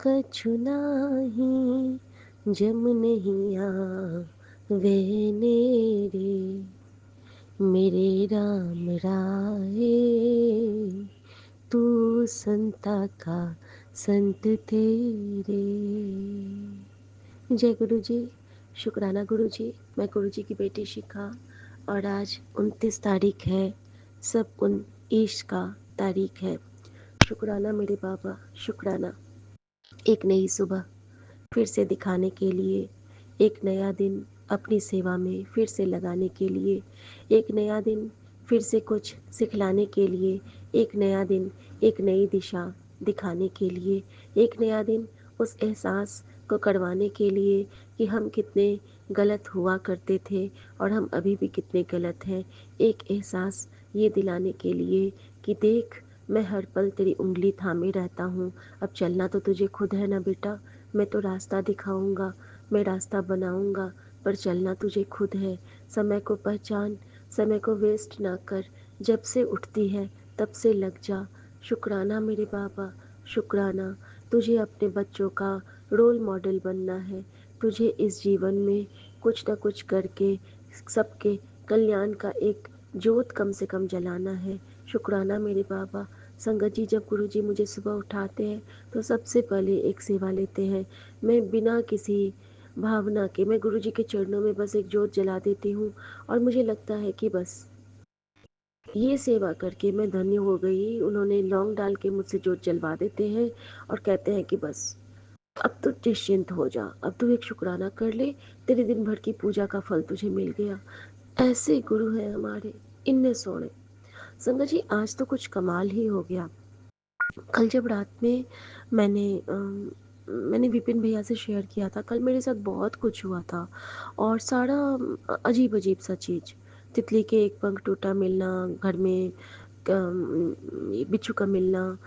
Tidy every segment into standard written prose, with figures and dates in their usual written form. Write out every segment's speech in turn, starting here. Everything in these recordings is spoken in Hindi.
कछु नाही जम नहीं आवे रे, मेरे राम राये तू संता का संत तेरे। जय गुरु जी। शुक्राना गुरु जी। मैं गुरु जी की बेटी शिखा, और आज 29 तारीख है, सब 19 का तारीख है। शुक्राना मेरे बाबा, शुक्राना एक नई सुबह फिर से दिखाने के लिए, एक नया दिन अपनी सेवा में फिर से लगाने के लिए, एक नया दिन फिर से कुछ सिखलाने के लिए, एक नया दिन एक नई दिशा दिखाने के लिए, एक नया दिन उस एहसास को करवाने के लिए कि हम कितने गलत हुआ करते थे और हम अभी भी कितने गलत हैं। एक एहसास ये दिलाने के लिए कि देख, मैं हर पल तेरी उंगली थामे रहता हूँ। अब चलना तो तुझे खुद है ना बेटा। मैं तो रास्ता दिखाऊंगा, मैं रास्ता बनाऊंगा, पर चलना तुझे खुद है। समय को पहचान, समय को वेस्ट ना कर। जब से उठती है तब से लग जा। शुक्राना मेरे बाबा, शुक्राना। तुझे अपने बच्चों का रोल मॉडल बनना है। तुझे इस जीवन में कुछ न कुछ करके सबके कल्याण का एक जोत कम से कम जलाना है। शुक्राना मेरे बाबा। संगत जी, जब गुरु जी मुझे सुबह उठाते हैं तो सबसे पहले एक सेवा लेते हैं। मैं बिना किसी भावना के मैं गुरु जी के चरणों में बस एक जोत जला देती हूँ, और मुझे लगता है कि बस ये सेवा करके मैं धन्य हो गई। उन्होंने लौंग डाल के मुझसे जोत जलवा देते हैं और कहते हैं कि बस अब तो निश्चिंत हो जा, अब तू एक शुक्राना कर ले, तेरे दिन भर की पूजा का फल तुझे मिल गया। ऐसे गुरु हैं हमारे, इनने सोने। संगत जी, आज तो कुछ कमाल ही हो गया। कल जब रात में मैंने विपिन भैया से शेयर किया था, कल मेरे साथ बहुत कुछ हुआ था, और सारा अजीब अजीब सा चीज़। तितली के एक पंख टूटा मिलना, घर में बिच्छू का मिलना,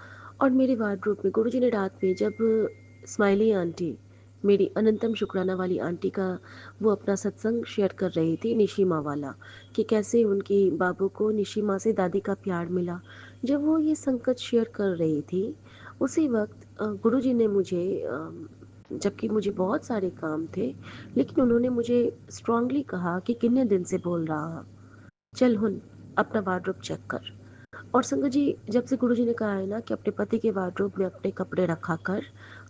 और मेरे वार्डरोब में गुरुजी ने रात में जब स्माइली आंटी, मेरी अनंतम शुक्राना वाली आंटी का, वो अपना सत्संग शेयर कर रही थी निशिमा वाला, कि कैसे उनकी बाबू को निशिमा से दादी का प्यार मिला। जब वो ये संकट शेयर कर रही थी, उसी वक्त गुरुजी ने मुझे जबकि मुझे बहुत सारे काम थे, लेकिन उन्होंने मुझे स्ट्रांगली कहा कि कितने दिन से बोल रहा, चल हुन अपना वार्डरोब चेक कर। और संगत जी, जब से गुरुजी ने कहा है ना कि अपने पति के वार्डरोब में अपने कपड़े रखा कर,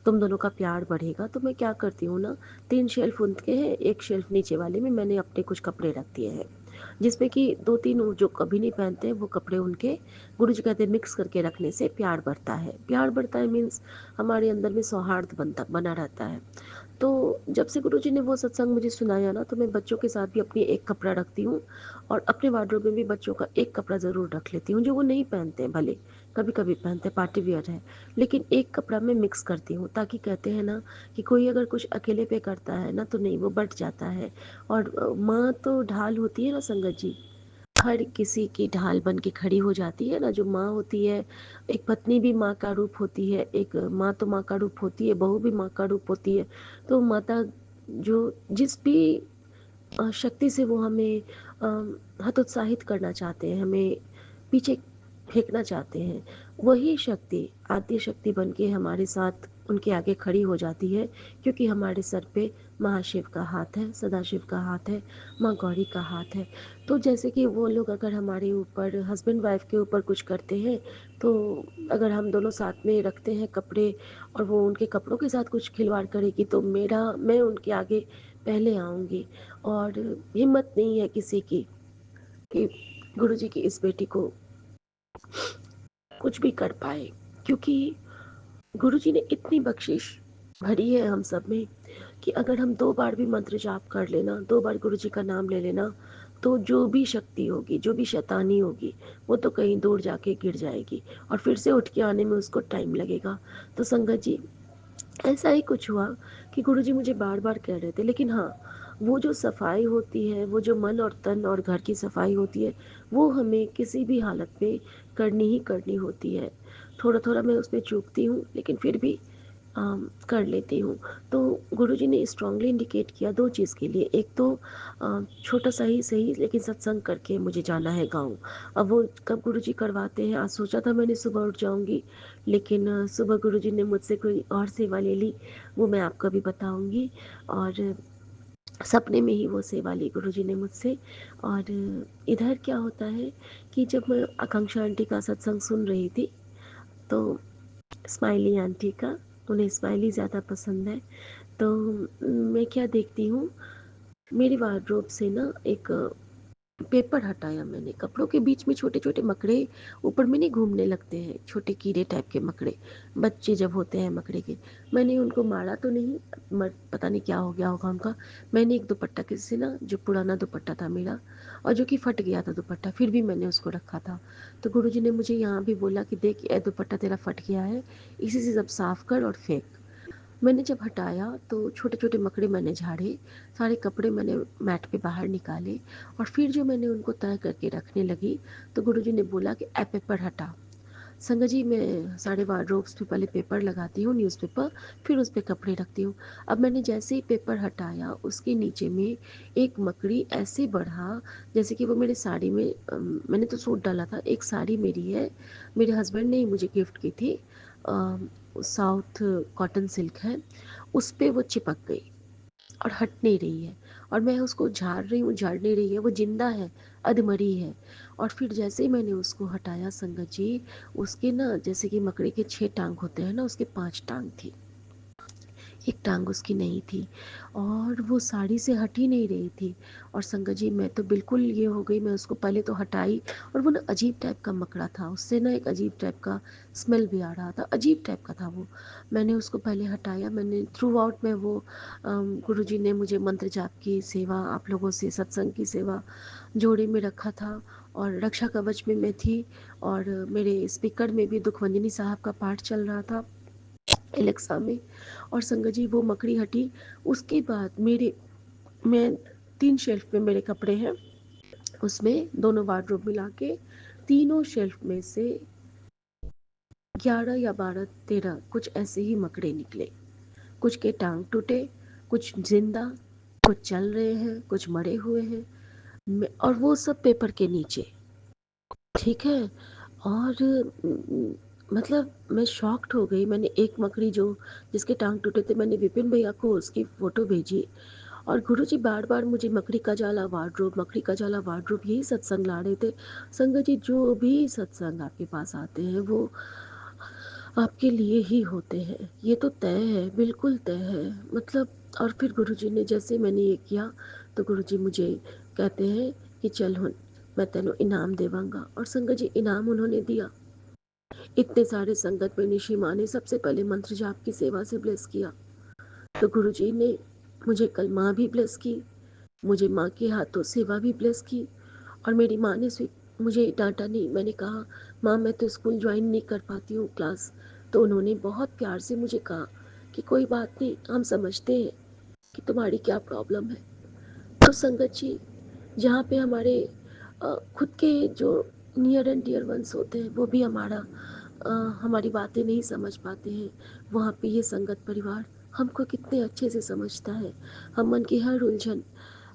तुम दोनों का प्यार बढ़ेगा, तो मैं क्या करती हूँ ना, 3 शेल्फ उनके हैं, एक शेल्फ नीचे वाले में मैंने अपने कुछ कपड़े रख दिए हैं, जिसमें कि 2-3 जो कभी नहीं पहनते हैं वो कपड़े उनके, गुरुजी कहते हैं मिक्स करके रखने से प्यार बढ़ता है। प्यार बढ़ता है मीन्स हमारे अंदर में सौहार्द बना रहता है। तो जब से गुरुजी ने वो सत्संग मुझे सुनाया ना, तो मैं बच्चों के साथ भी अपनी एक कपड़ा रखती हूँ, और अपने वार्डरोब में भी बच्चों का एक कपड़ा ज़रूर रख लेती हूँ, जो वो नहीं पहनते हैं, भले कभी कभी पहनते, पार्टी वियर है, लेकिन एक कपड़ा मैं मिक्स करती हूँ, ताकि कहते हैं ना कि कोई अगर कुछ अकेले पे करता है ना, तो नहीं, वो बट जाता है। और माँ तो ढाल होती है ना संगत जी, हर किसी की ढाल बन के खड़ी हो जाती है ना, जो माँ होती है। एक पत्नी भी माँ का रूप होती है, एक माँ तो माँ का रूप होती है, बहू भी माँ का रूप होती है। तो माता जो जिस भी शक्ति से वो हमें हतोत्साहित करना चाहते हैं, हमें पीछे फेंकना चाहते हैं, वही शक्ति आद्य शक्ति बन के हमारे साथ उनके आगे खड़ी हो जाती है, क्योंकि हमारे सर पे महाशिव का हाथ है, सदाशिव का हाथ है, माँ गौरी का हाथ है। तो जैसे कि वो लोग अगर हमारे ऊपर, हस्बैंड वाइफ के ऊपर कुछ करते हैं, तो अगर हम दोनों साथ में रखते हैं कपड़े, और वो उनके कपड़ों के साथ कुछ खिलवाड़ करेगी, तो मैं उनके आगे पहले आऊँगी। और हिम्मत नहीं है किसी की कि गुरुजी की इस बेटी को कुछ भी कर पाए, क्योंकि गुरुजी ने इतनी बख्शिश भरी है हम सब में, कि अगर हम 2 बार भी मंत्र जाप कर लेना, 2 बार गुरुजी का नाम ले लेना, तो जो भी शक्ति होगी, जो भी शैतानी होगी, वो तो कहीं दूर जाके गिर जाएगी, और फिर से उठ के आने में उसको टाइम लगेगा। तो संगत जी, ऐसा ही कुछ हुआ कि गुरुजी मुझे बार बार कह रहे थे, लेकिन हाँ, वो जो सफाई होती है, वो जो मन और तन और घर की सफाई होती है, वो हमें किसी भी हालत में करनी ही करनी होती है। थोड़ा थोड़ा मैं उसमें चूकती हूँ, लेकिन फिर भी कर लेती हूँ। तो गुरुजी ने स्ट्रांगली इंडिकेट किया 2 चीज़ के लिए, एक तो छोटा सा ही सही लेकिन सत्संग करके मुझे जाना है गाँव। अब वो कब गुरुजी करवाते हैं, आज सोचा था मैंने सुबह उठ जाऊँगी, लेकिन सुबह गुरुजी ने मुझसे कोई और सेवा ले ली, वो मैं आपको अभी बताऊँगी। और सपने में ही वो सेवा ली गुरुजी ने मुझसे। और इधर क्या होता है कि जब मैं आकांक्षा आंटी का सत्संग सुन रही थी, तो स्माइली आंटी का, उन्हें स्माइली ज़्यादा पसंद है। तो मैं क्या देखती हूँ, मेरी वार्डरोब से ना एक पेपर हटाया मैंने। कपड़ों के बीच में छोटे छोटे मकड़े ऊपर में नहीं घूमने लगते हैं, छोटे कीड़े टाइप के मकड़े, बच्चे जब होते हैं मकड़े के। मैंने उनको मारा तो नहीं, पता नहीं क्या हो गया होगा उनका। मैंने एक दुपट्टा किसी से ना, जो पुराना दुपट्टा था मेरा और जो कि फट गया था दुपट्टा, फिर भी मैंने उसको रखा था। तो गुरुजी ने मुझे यहाँ भी बोला कि देख, ये दुपट्टा तेरा फट गया है, इसी से सब साफ कर और फेंक। मैंने जब हटाया तो छोटे छोटे मकड़े मैंने झाड़े, सारे कपड़े मैंने मैट पे बाहर निकाले, और फिर जो मैंने उनको तय करके रखने लगी, तो गुरुजी ने बोला कि ए पेपर हटा। संगत जी, मैं सारे वार्डरोब्स पे पहले पेपर लगाती हूँ, न्यूज़पेपर, फिर उस पर कपड़े रखती हूँ। अब मैंने जैसे ही पेपर हटाया, उसके नीचे में एक मकड़ी ऐसे बढ़ा जैसे कि वो मेरे साड़ी में, मैंने तो सूट डाला था, एक साड़ी मेरी है, मेरे हस्बैंड ने ही मुझे गिफ्ट की थी, साउथ कॉटन सिल्क है, उस पे वो चिपक गई और हट नहीं रही है। और मैं उसको झाड़ रही हूँ, झाड़ नहीं रही है, वो जिंदा है, अधमरी है। और फिर जैसे ही मैंने उसको हटाया संगत जी, उसके ना, जैसे कि मकड़ी के 6 टांग होते हैं ना, उसके 5 टांग थी, एक टांग उसकी नहीं थी, और वो साड़ी से हट ही नहीं रही थी। और संगत जी, मैं तो बिल्कुल ये हो गई, मैं उसको पहले तो हटाई, और वो ना अजीब टाइप का मकड़ा था, उससे ना एक अजीब टाइप का स्मेल भी आ रहा था, अजीब टाइप का था वो। मैंने उसको पहले हटाया, मैंने थ्रू आउट में वो गुरुजी ने मुझे मंत्र जाप की सेवा, आप लोगों से सत्संग की सेवा जोड़े में रखा था, और रक्षा कवच में मैं थी, और मेरे स्पीकर में भी दुखवंदिनी साहब का पाठ चल रहा था एलेक्सा में। और संगत जी, वो मकड़ी हटी। उसके बाद मैं 3 शेल्फ में मेरे कपड़े हैं, उसमें दोनों वार्डरोब मिला के तीनों शेल्फ में से 11 या 12 13 कुछ ऐसे ही मकड़े निकले। कुछ के टांग टूटे, कुछ जिंदा, कुछ चल रहे हैं, कुछ मरे हुए हैं, और वो सब पेपर के नीचे। ठीक है। और मतलब मैं शॉक्ड हो गई। मैंने एक मकड़ी जो, जिसके टांग टूटे थे, मैंने विपिन भैया को उसकी फ़ोटो भेजी, और गुरुजी बार बार मुझे मकड़ी का जाला वार्डरोब, मकड़ी का जाला वार्डरोब, यही सत्संग ला रहे थे। संगत जी, जो भी सत्संग आपके पास आते हैं वो आपके लिए ही होते हैं, ये तो तय है, बिल्कुल तय है। मतलब, और फिर गुरुजी ने, जैसे मैंने ये किया, तो गुरुजी मुझे कहते हैं कि चल हुन, मैं तेनों इनाम देवांगा। और संगत जी, इनाम उन्होंने दिया। इतने सारे संगत में निशी माँ ने सबसे पहले मंत्र जाप की सेवा से ब्लेस किया, तो गुरुजी ने मुझे कल माँ भी ब्लेस की, मुझे माँ के हाथों सेवा भी ब्लेस की। और मेरी माँ ने मुझे डांटा नहीं। मैंने कहा, माँ मैं तो स्कूल ज्वाइन नहीं कर पाती हूँ, क्लास। तो उन्होंने बहुत प्यार से मुझे कहा कि कोई बात नहीं, हम समझते हैं कि तुम्हारी क्या प्रॉब्लम है। तो संगत जी, जहाँ पे हमारे खुद के जो नियर एंड डियर वंस होते हैं, वो भी हमारी बातें नहीं समझ पाते हैं, वहाँ पे ये संगत परिवार हमको कितने अच्छे से समझता है। हम मन की हर उलझन,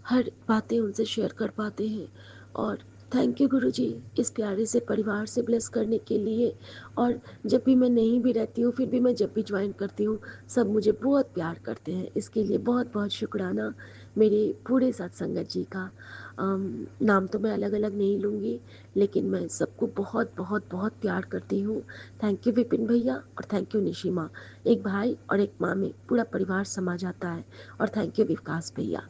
हर बातें उनसे शेयर कर पाते हैं। और थैंक यू गुरुजी, इस प्यारे से परिवार से ब्लेस करने के लिए। और जब भी मैं नहीं भी रहती हूँ, फिर भी मैं जब भी ज्वाइन करती हूँ, सब मुझे बहुत प्यार करते हैं, इसके लिए बहुत बहुत शुक्राना मेरे पूरे सत्संगत जी का। नाम तो मैं अलग अलग नहीं लूँगी, लेकिन मैं सबको बहुत बहुत बहुत प्यार करती हूँ। थैंक यू विपिन भैया, और थैंक यू निशी माँ। एक भाई और एक माँ में पूरा परिवार समा जाता है। और थैंक यू विकास भैया,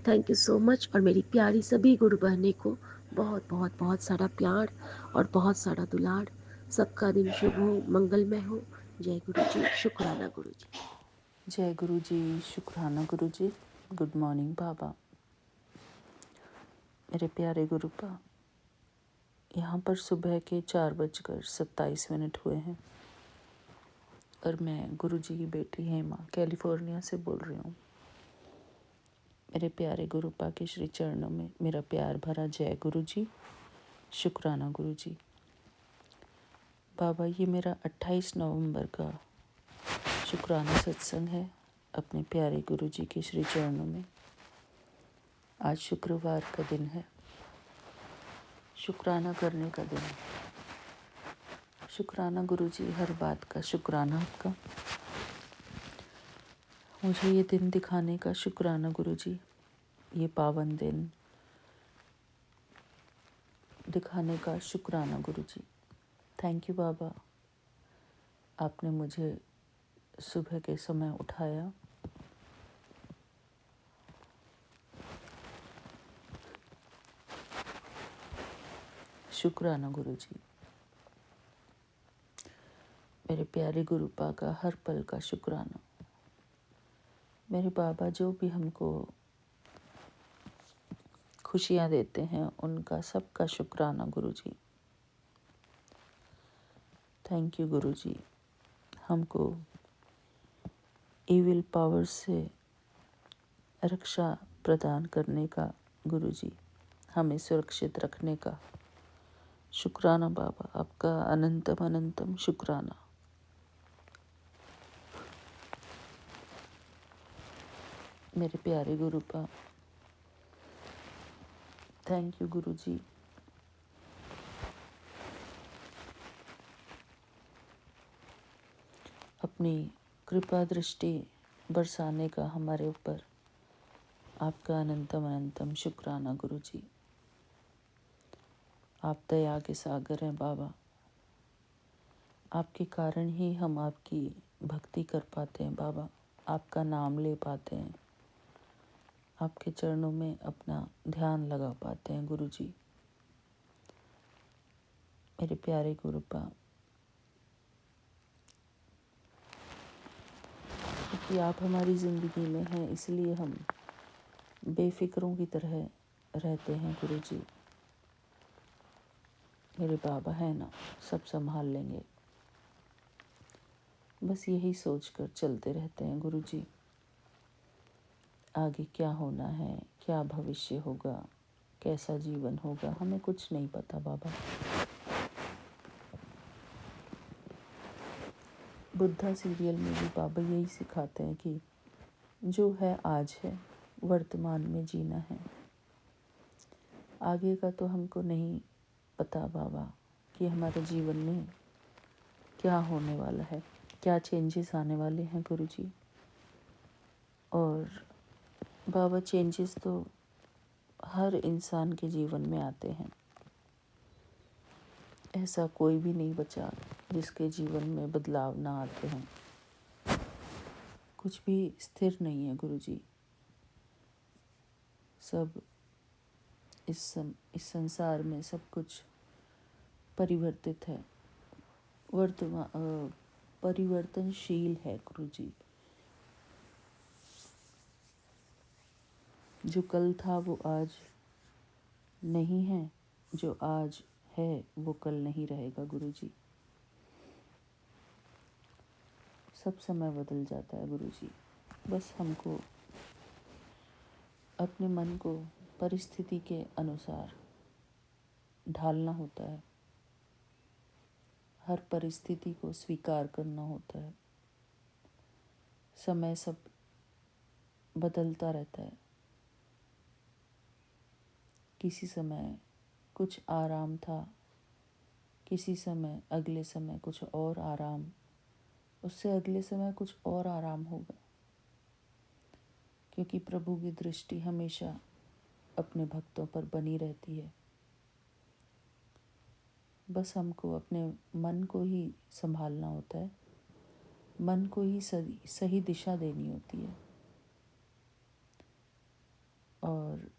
थैंक यू सो मच। और मेरी प्यारी सभी गुरु बहने को बहुत बहुत बहुत सारा प्यार और बहुत सारा दुलार। सबका दिन शुभ हो, मंगलमय हो। जय गुरु जी, शुक्राना गुरु जी। जय गुरु जी, शुक्राना गुरु जी। गुड मॉर्निंग बाबा। मेरे प्यारे गुरुपा, यहाँ पर सुबह के 4:27 हुए हैं, और मैं गुरु जी की बेटी हेमा कैलिफोर्निया से बोल रही हूँ। मेरे प्यारे गुरुपा के श्री चरणों में मेरा प्यार भरा जय गुरु जी, शुक्राना गुरु जी। बाबा, ये मेरा 28 नवंबर का शुक्राना सत्संग है अपने प्यारे गुरु जी के श्री चरणों में। आज शुक्रवार का दिन है, शुक्राना करने का दिन है। शुक्राना गुरु जी, हर बात का शुक्राना आपका। मुझे ये दिन दिखाने का शुक्राना गुरु जी, ये पावन दिन दिखाने का शुक्राना गुरु जी। थैंक यू बाबा, आपने मुझे सुबह के समय उठाया। शुक्राना गुरु जी, मेरे प्यारे गुरुपा का हर पल का शुक्राना। मेरे बाबा जो भी हमको खुशियाँ देते हैं उनका सबका शुक्राना गुरु जी। थैंक यू गुरु जी, हमको इविल पावर से रक्षा प्रदान करने का गुरु जी, हमें सुरक्षित रखने का शुक्राना बाबा, आपका अनंतम अनंतम शुक्राना। मेरे प्यारे गुरुपा, थैंक यू गुरु जी। अपनी कृपा दृष्टि बरसाने का हमारे ऊपर आपका अनंतम अनंतम शुक्राना गुरु जी। आप दया के सागर हैं बाबा, आपके कारण ही हम आपकी भक्ति कर पाते हैं बाबा, आपका नाम ले पाते हैं, आपके चरणों में अपना ध्यान लगा पाते हैं गुरु जी। मेरे प्यारे गुरुपा, क्योंकि आप हमारी ज़िंदगी में हैं इसलिए हम बेफिक्रों की तरह रहते हैं गुरु जी। मेरे बाबा है ना, सब संभाल लेंगे, बस यही सोचकर चलते रहते हैं गुरु जी। आगे क्या होना है, क्या भविष्य होगा, कैसा जीवन होगा, हमें कुछ नहीं पता बाबा। बुद्धा सीरियल में भी बाबा यही सिखाते हैं कि जो है आज है, वर्तमान में जीना है। आगे का तो हमको नहीं पता बाबा कि हमारे जीवन में क्या होने वाला है, क्या चेंजेस आने वाले हैं गुरु जी। और बाबा, चेंजेस तो हर इंसान के जीवन में आते हैं, ऐसा कोई भी नहीं बचा जिसके जीवन में बदलाव ना आते हैं। कुछ भी स्थिर नहीं है गुरु जी, सब इस संसार में सब कुछ परिवर्तित है, परिवर्तनशील है गुरु जी। जो कल था वो आज नहीं है, जो आज है वो कल नहीं रहेगा गुरु जी। सब समय बदल जाता है गुरु जी, बस हमको अपने मन को परिस्थिति के अनुसार ढालना होता है, हर परिस्थिति को स्वीकार करना होता है। समय सब बदलता रहता है, किसी समय कुछ आराम था, किसी समय अगले समय कुछ और आराम, उससे अगले समय कुछ और आराम होगा, क्योंकि प्रभु की दृष्टि हमेशा अपने भक्तों पर बनी रहती है। बस हमको अपने मन को ही संभालना होता है, मन को ही सही दिशा देनी होती है, और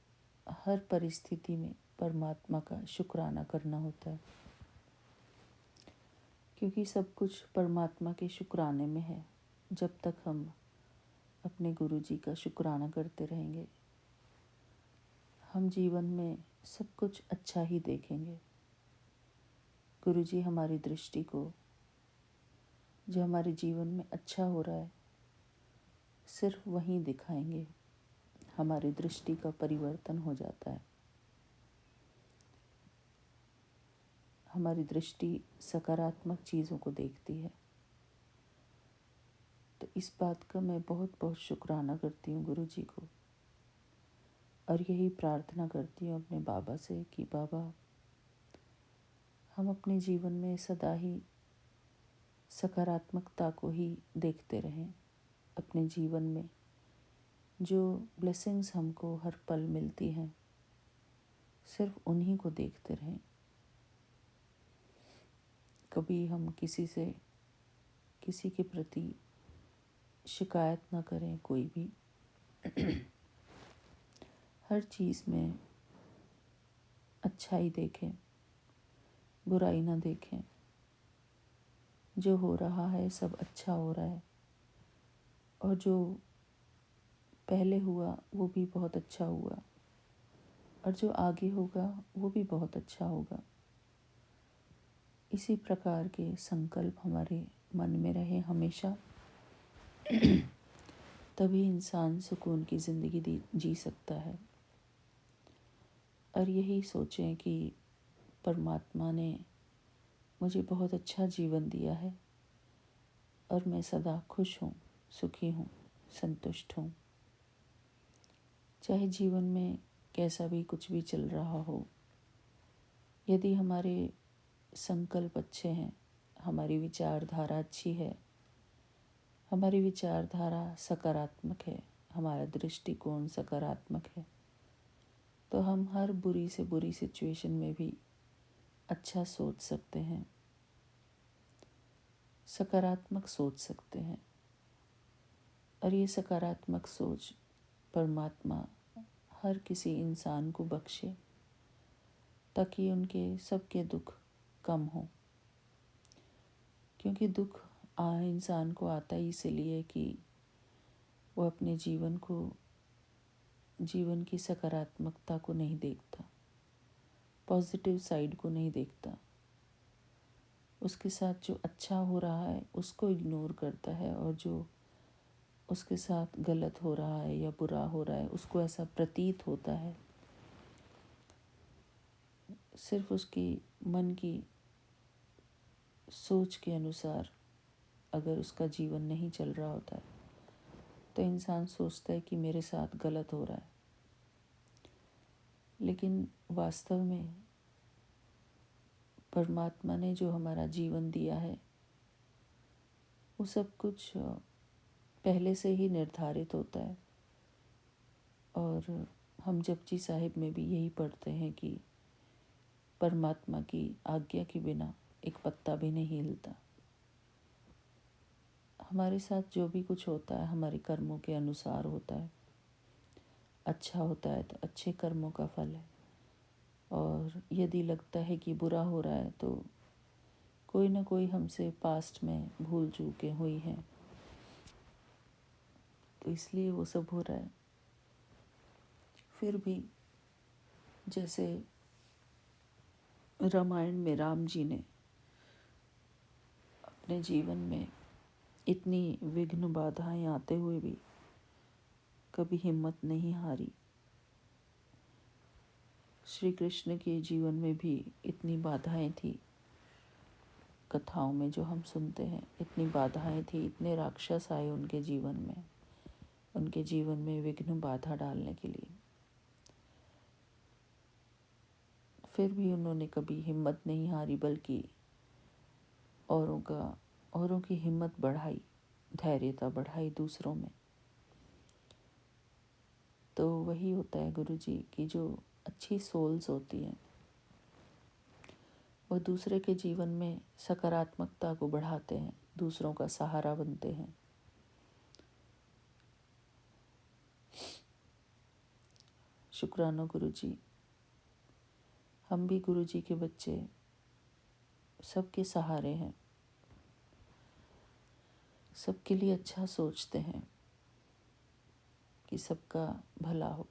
हर परिस्थिति में परमात्मा का शुक्राना करना होता है, क्योंकि सब कुछ परमात्मा के शुक्राने में है। जब तक हम अपने गुरु जी का शुक्राना करते रहेंगे, हम जीवन में सब कुछ अच्छा ही देखेंगे। गुरु जी हमारी दृष्टि को, जो हमारे जीवन में अच्छा हो रहा है, सिर्फ वहीं दिखाएंगे, हमारी दृष्टि का परिवर्तन हो जाता है। हमारी दृष्टि सकारात्मक चीज़ों को देखती है, तो इस बात का मैं बहुत बहुत शुक्राना करती हूँ गुरु जी को, और यही प्रार्थना करती हूँ अपने बाबा से कि बाबा, हम अपने जीवन में सदा ही सकारात्मकता को ही देखते रहें। अपने जीवन में जो ब्लेसिंग्स हमको हर पल मिलती हैं, सिर्फ उन्हीं को देखते रहें। कभी हम किसी के प्रति शिकायत ना करें, कोई भी हर चीज़ में अच्छाई देखें, बुराई ना देखें। जो हो रहा है सब अच्छा हो रहा है, और जो पहले हुआ वो भी बहुत अच्छा हुआ, और जो आगे होगा वो भी बहुत अच्छा होगा। इसी प्रकार के संकल्प हमारे मन में रहे हमेशा, तभी इंसान सुकून की ज़िंदगी जी सकता है। और यही सोचें कि परमात्मा ने मुझे बहुत अच्छा जीवन दिया है, और मैं सदा खुश हूँ, सुखी हूँ, संतुष्ट हूँ। चाहे जीवन में कैसा भी कुछ भी चल रहा हो, यदि हमारे संकल्प अच्छे हैं, हमारी विचारधारा अच्छी है, हमारी विचारधारा सकारात्मक है, हमारा दृष्टिकोण सकारात्मक है, तो हम हर बुरी से बुरी सिचुएशन में भी अच्छा सोच सकते हैं, सकारात्मक सोच सकते हैं। और ये सकारात्मक सोच परमात्मा हर किसी इंसान को बख्शे, ताकि उनके सबके दुख कम हो। क्योंकि दुख इंसान को आता ही इसलिए कि वो अपने जीवन की सकारात्मकता को नहीं देखता, पॉजिटिव साइड को नहीं देखता। उसके साथ जो अच्छा हो रहा है उसको इग्नोर करता है, और जो उसके साथ गलत हो रहा है या बुरा हो रहा है उसको ऐसा प्रतीत होता है, सिर्फ उसकी मन की सोच के अनुसार अगर उसका जीवन नहीं चल रहा होता है, तो इंसान सोचता है कि मेरे साथ गलत हो रहा है। लेकिन वास्तव में परमात्मा ने जो हमारा जीवन दिया है, वो सब कुछ पहले से ही निर्धारित होता है। और हम जपजी साहिब में भी यही पढ़ते हैं कि परमात्मा की आज्ञा के बिना एक पत्ता भी नहीं हिलता। हमारे साथ जो भी कुछ होता है हमारे कर्मों के अनुसार होता है। अच्छा होता है तो अच्छे कर्मों का फल है, और यदि लगता है कि बुरा हो रहा है तो कोई ना कोई हमसे पास्ट में भूल चूकें हुई हैं, तो इसलिए वो सब हो रहा है। फिर भी जैसे रामायण में राम जी ने अपने जीवन में इतनी विघ्न बाधाएं आते हुए भी कभी हिम्मत नहीं हारी। श्री कृष्ण के जीवन में भी इतनी बाधाएं थी, कथाओं में जो हम सुनते हैं इतनी बाधाएं थी, इतने राक्षस आए उनके जीवन में विघ्न बाधा डालने के लिए। फिर भी उन्होंने कभी हिम्मत नहीं हारी, बल्कि औरों की हिम्मत बढ़ाई, धैर्यता बढ़ाई दूसरों में। तो वही होता है गुरु जी की जो अच्छी सोल्स होती हैं, वो दूसरे के जीवन में सकारात्मकता को बढ़ाते हैं, दूसरों का सहारा बनते हैं। शुक्राना गुरु जी। हम भी गुरु जी के बच्चे सबके सहारे हैं, सबके लिए अच्छा सोचते हैं कि सबका भला हो,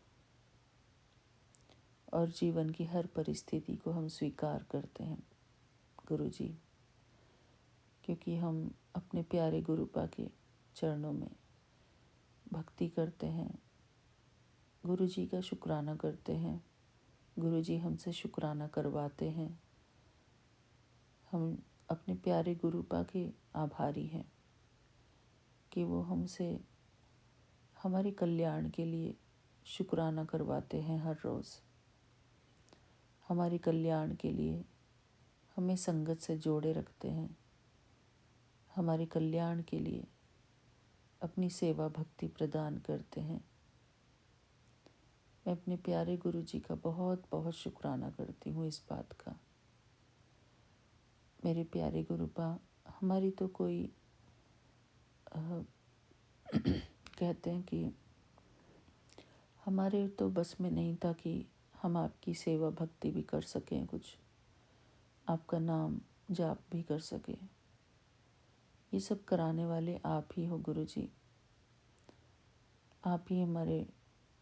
और जीवन की हर परिस्थिति को हम स्वीकार करते हैं गुरु जी, क्योंकि हम अपने प्यारे गुरुपा के चरणों में भक्ति करते हैं, गुरु जी का शुक्राना करते हैं, गुरु जी हमसे शुक्राना करवाते हैं। हम अपने प्यारे गुरुपा के आभारी हैं। कि वो हमसे हमारे कल्याण के लिए शुक्राना करवाते हैं हर रोज़। हमारे कल्याण के लिए हमें संगत से जोड़े रखते हैं। हमारे कल्याण के लिए अपनी सेवा भक्ति प्रदान करते हैं। मैं अपने प्यारे गुरु जी का बहुत बहुत शुक्राना करती हूँ इस बात का। मेरे प्यारे गुरुपा, हमारी तो कोई कहते हैं कि हमारे तो बस में नहीं था कि हम आपकी सेवा भक्ति भी कर सकें, कुछ आपका नाम जाप भी कर सकें। ये सब कराने वाले आप ही हो गुरु जी। आप ही हमारे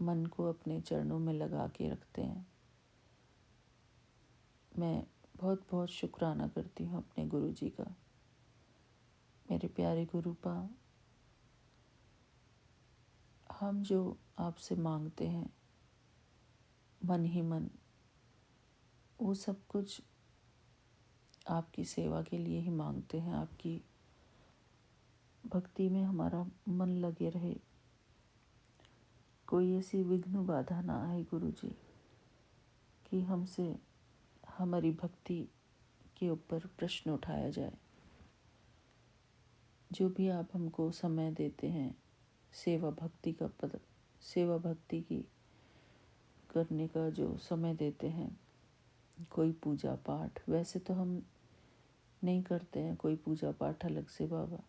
मन को अपने चरणों में लगा के रखते हैं। मैं बहुत बहुत शुक्राना करती हूँ अपने गुरु जी का। मेरे प्यारे गुरुपा, हम जो आपसे मांगते हैं मन ही मन, वो सब कुछ आपकी सेवा के लिए ही मांगते हैं। आपकी भक्ति में हमारा मन लगे रहे, कोई ऐसी विघ्न बाधा ना आए गुरु जी कि हमसे हमारी भक्ति के ऊपर प्रश्न उठाया जाए। जो भी आप हमको समय देते हैं सेवा भक्ति की करने का जो समय देते हैं, कोई पूजा पाठ, वैसे तो हम नहीं करते हैं कोई पूजा पाठ अलग से बाबा।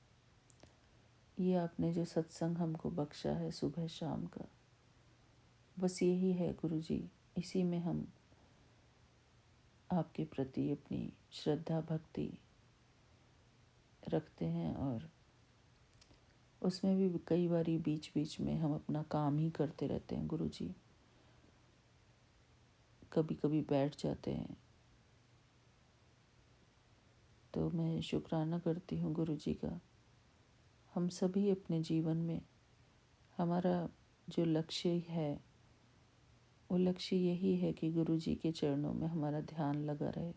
ये आपने जो सत्संग हमको बख्शा है सुबह शाम का, बस यही है गुरु जी। इसी में हम आपके प्रति अपनी श्रद्धा भक्ति रखते हैं, और उसमें भी कई बारी बीच बीच में हम अपना काम ही करते रहते हैं गुरु जी। कभी कभी बैठ जाते हैं। तो मैं शुक्राना करती हूँ गुरु जी का। हम सभी अपने जीवन में हमारा जो लक्ष्य है, वो लक्ष्य यही है कि गुरु जी के चरणों में हमारा ध्यान लगा रहे।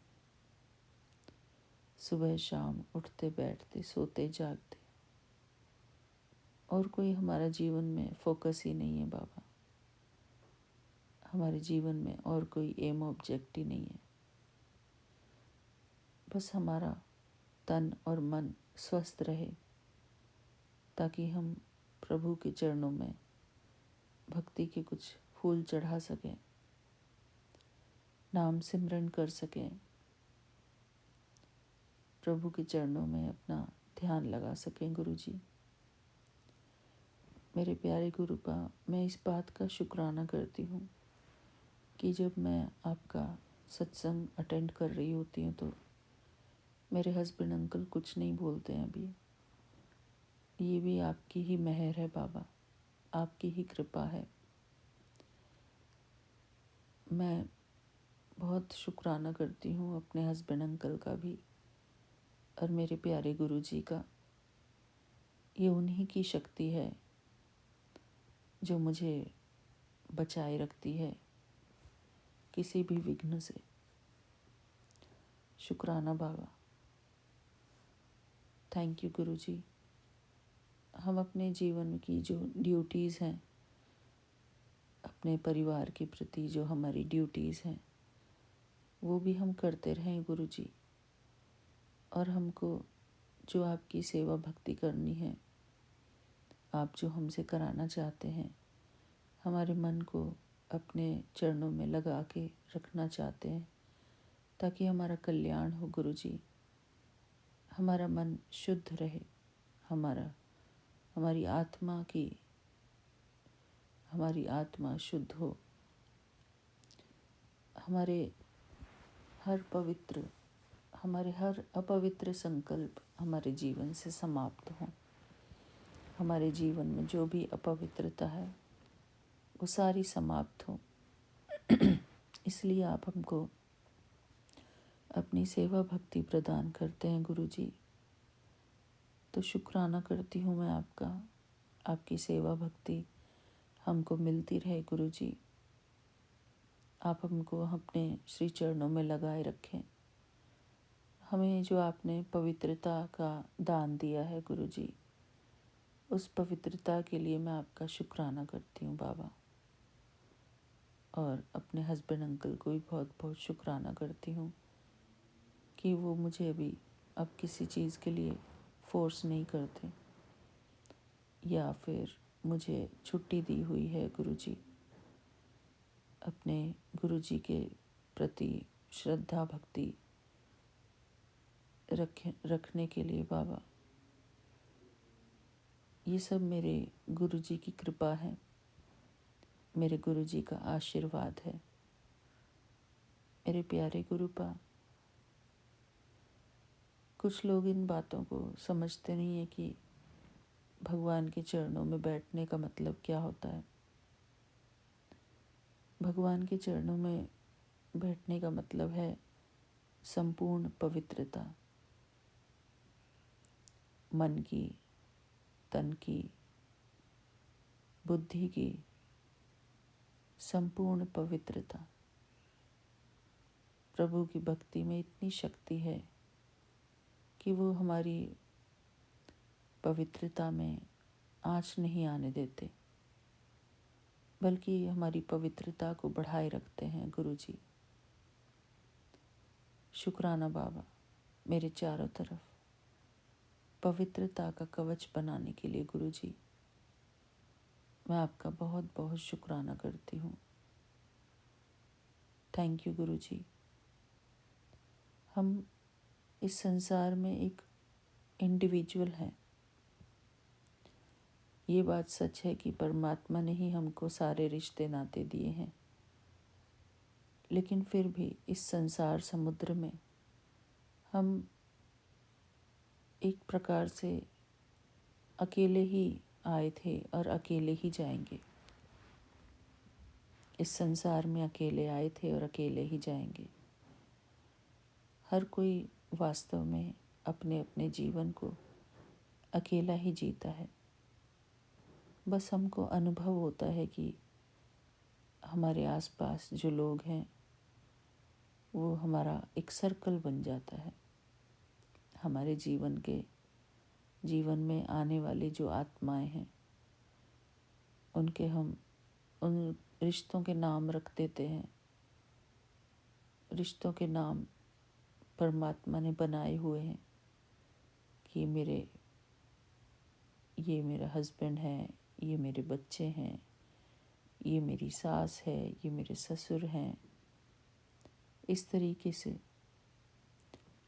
सुबह शाम उठते बैठते सोते जागते, और कोई हमारा जीवन में फोकस ही नहीं है बाबा। हमारे जीवन में और कोई एम ऑब्जेक्ट ही नहीं है। बस हमारा तन और मन स्वस्थ रहे, ताकि हम प्रभु के चरणों में भक्ति के कुछ फूल चढ़ा सकें, नाम सिमरन कर सकें, प्रभु के चरणों में अपना ध्यान लगा सकें गुरु जी। मेरे प्यारे गुरुपा, मैं इस बात का शुक्राना करती हूँ कि जब मैं आपका सत्संग अटेंड कर रही होती हूँ तो मेरे हस्बैंड अंकल कुछ नहीं बोलते हैं अभी। ये भी आपकी ही मेहर है बाबा, आपकी ही कृपा है। मैं बहुत शुक्राना करती हूँ अपने हस्बैंड अंकल का भी, और मेरे प्यारे गुरु जी का। ये उन्हीं की शक्ति है जो मुझे बचाए रखती है किसी भी विघ्न से। शुक्राना बाबा। थैंक यू गुरु जी। हम अपने जीवन की जो ड्यूटीज़ हैं, अपने परिवार के प्रति जो हमारी ड्यूटीज़ हैं, वो भी हम करते रहें गुरु जी। और हमको जो आपकी सेवा भक्ति करनी है, आप जो हमसे कराना चाहते हैं, हमारे मन को अपने चरणों में लगा के रखना चाहते हैं, ताकि हमारा कल्याण हो गुरु जी। हमारा मन शुद्ध रहे, हमारी आत्मा शुद्ध हो, हमारे हर अपवित्र संकल्प हमारे जीवन से समाप्त हों। हमारे जीवन में जो भी अपवित्रता है वो सारी समाप्त हो। इसलिए आप हमको अपनी सेवा भक्ति प्रदान करते हैं गुरु जी। तो शुक्राना करती हूँ मैं आपका। आपकी सेवा भक्ति हमको मिलती रहे गुरु जी। आप हमको अपने श्री चरणों में लगाए रखें। हमें जो आपने पवित्रता का दान दिया है गुरु जी, उस पवित्रता के लिए मैं आपका शुक्राना करती हूँ बाबा। और अपने हस्बैंड अंकल को भी बहुत बहुत शुक्राना करती हूँ कि वो मुझे अभी अब किसी चीज़ के लिए फोर्स नहीं करते, या फिर मुझे छुट्टी दी हुई है गुरुजी। अपने गुरुजी के प्रति श्रद्धा भक्ति रखने के लिए बाबा, ये सब मेरे गुरुजी की कृपा है, मेरे गुरुजी का आशीर्वाद है। मेरे प्यारे गुरुपा, कुछ लोग इन बातों को समझते नहीं है कि भगवान के चरणों में बैठने का मतलब क्या होता है। भगवान के चरणों में बैठने का मतलब है संपूर्ण पवित्रता, मन की, तन की, बुद्धि की संपूर्ण पवित्रता। प्रभु की भक्ति में इतनी शक्ति है कि वो हमारी पवित्रता में आँच नहीं आने देते, बल्कि हमारी पवित्रता को बढ़ाए रखते हैं गुरुजी। शुक्राना बाबा, मेरे चारों तरफ पवित्रता का कवच बनाने के लिए गुरुजी, मैं आपका बहुत बहुत शुक्राना करती हूँ। थैंक यू गुरुजी। हम इस संसार में एक इंडिविजुअल हैं। ये बात सच है कि परमात्मा ने ही हमको सारे रिश्ते नाते दिए हैं, लेकिन फिर भी इस संसार समुद्र में हम एक प्रकार से अकेले ही आए थे और अकेले ही जाएंगे। इस संसार में अकेले आए थे और अकेले ही जाएंगे। हर कोई वास्तव में अपने अपने जीवन को अकेला ही जीता है। बस हमको अनुभव होता है कि हमारे आसपास जो लोग हैं वो हमारा एक सर्कल बन जाता है। हमारे जीवन में आने वाली जो आत्माएं हैं उनके हम उन रिश्तों के नाम रख देते हैं। रिश्तों के नाम परमात्मा ने बनाए हुए हैं कि ये मेरा हस्बैंड है, ये मेरे बच्चे हैं, ये मेरी सास है, ये मेरे ससुर हैं। इस तरीके से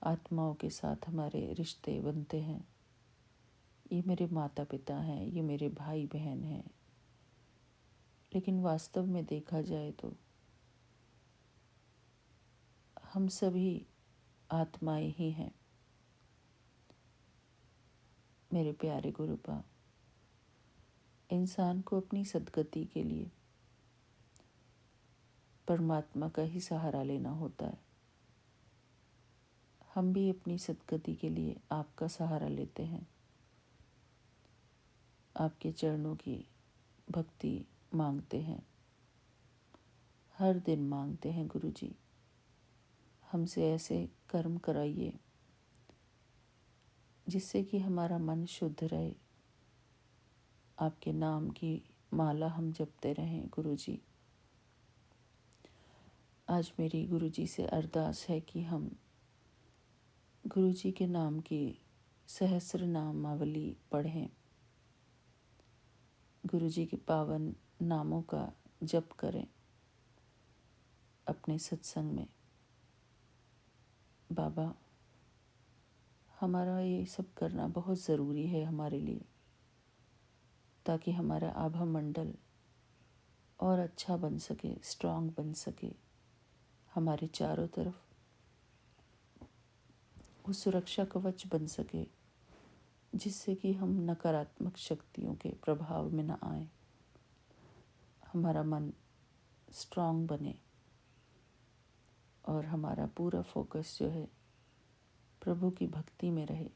आत्माओं के साथ हमारे रिश्ते बनते हैं। ये मेरे माता पिता हैं, ये मेरे भाई बहन हैं। लेकिन वास्तव में देखा जाए तो हम सभी आत्माएं ही हैं। मेरे प्यारे गुरुपा, इंसान को अपनी सद्गति के लिए परमात्मा का ही सहारा लेना होता है। हम भी अपनी सद्गति के लिए आपका सहारा लेते हैं। आपके चरणों की भक्ति मांगते हैं, हर दिन मांगते हैं गुरुजी। हमसे ऐसे कर्म कराइए जिससे कि हमारा मन शुद्ध रहे। आपके नाम की माला हम जपते रहें गुरुजी। आज मेरी गुरुजी से अरदास है कि हम गुरुजी के नाम की सहस्र नामावली पढ़ें, गुरुजी के पावन नामों का जप करें अपने सत्संग में। बाबा, हमारा ये सब करना बहुत ज़रूरी है हमारे लिए, ताकि हमारा आभा मंडल और अच्छा बन सके, स्ट्रांग बन सके। हमारे चारों तरफ वो सुरक्षा कवच बन सके, जिससे कि हम नकारात्मक शक्तियों के प्रभाव में न आए। हमारा मन स्ट्रांग बने और हमारा पूरा फोकस जो है प्रभु की भक्ति में रहे।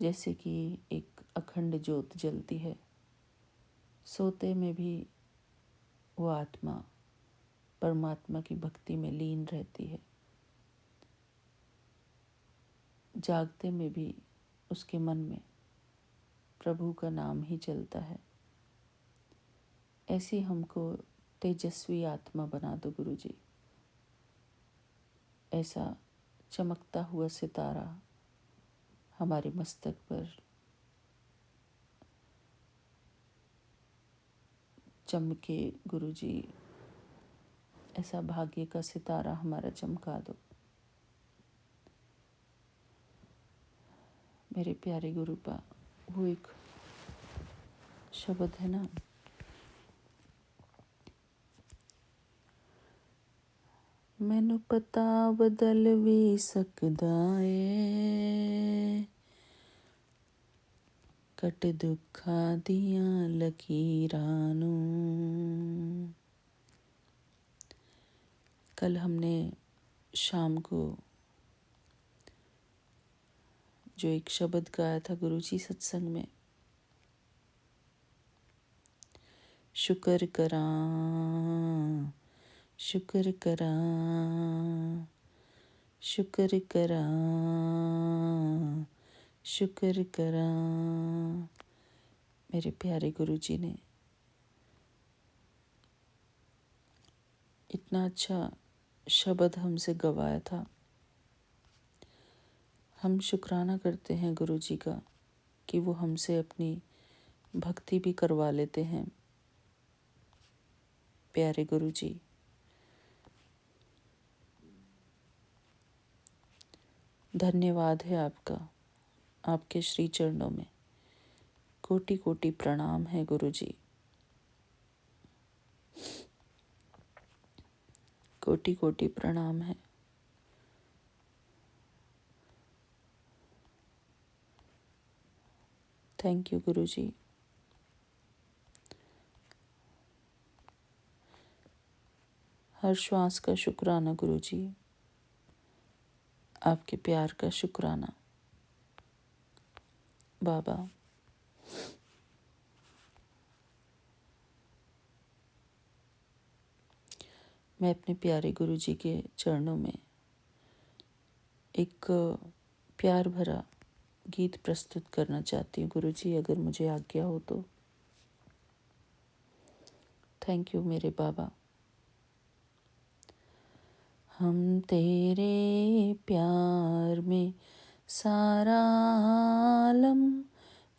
जैसे कि एक अखंड ज्योत जलती है, सोते में भी वो आत्मा परमात्मा की भक्ति में लीन रहती है, जागते में भी उसके मन में प्रभु का नाम ही चलता है। ऐसी हमको तेजस्वी आत्मा बना दो गुरु जी। ऐसा चमकता हुआ सितारा हमारे मस्तक पर चमके गुरु जी। ऐसा भाग्य का सितारा हमारा चमका दो। मेरे प्यारे गुरुपा, वो एक शब्द है ना, मैनू पता बदल भी सकदा है, कट दुखा दियां लकीरां नू। कल हमने शाम को जो एक शब्द गाया था गुरुजी सत्संग में, शुक्र करां शुक्र करां शुक्र करां शुक्र करां। मेरे प्यारे गुरुजी ने इतना अच्छा शब्द हमसे गवाया था। हम शुक्राना करते हैं गुरुजी का कि वो हमसे अपनी भक्ति भी करवा लेते हैं। प्यारे गुरुजी, धन्यवाद है आपका। आपके श्री चरणों में कोटि कोटि प्रणाम है गुरुजी। कोटि कोटि प्रणाम है। थैंक यू गुरुजी। हर श्वास का शुक्राना गुरुजी, आपके प्यार का शुक्राना। बाबा, मैं अपने प्यारे गुरुजी के चरणों में एक प्यार भरा गीत प्रस्तुत करना चाहती हूँ गुरुजी, अगर मुझे आज्ञा हो तो। थैंक यू मेरे बाबा। हम तेरे प्यार में सारा आलम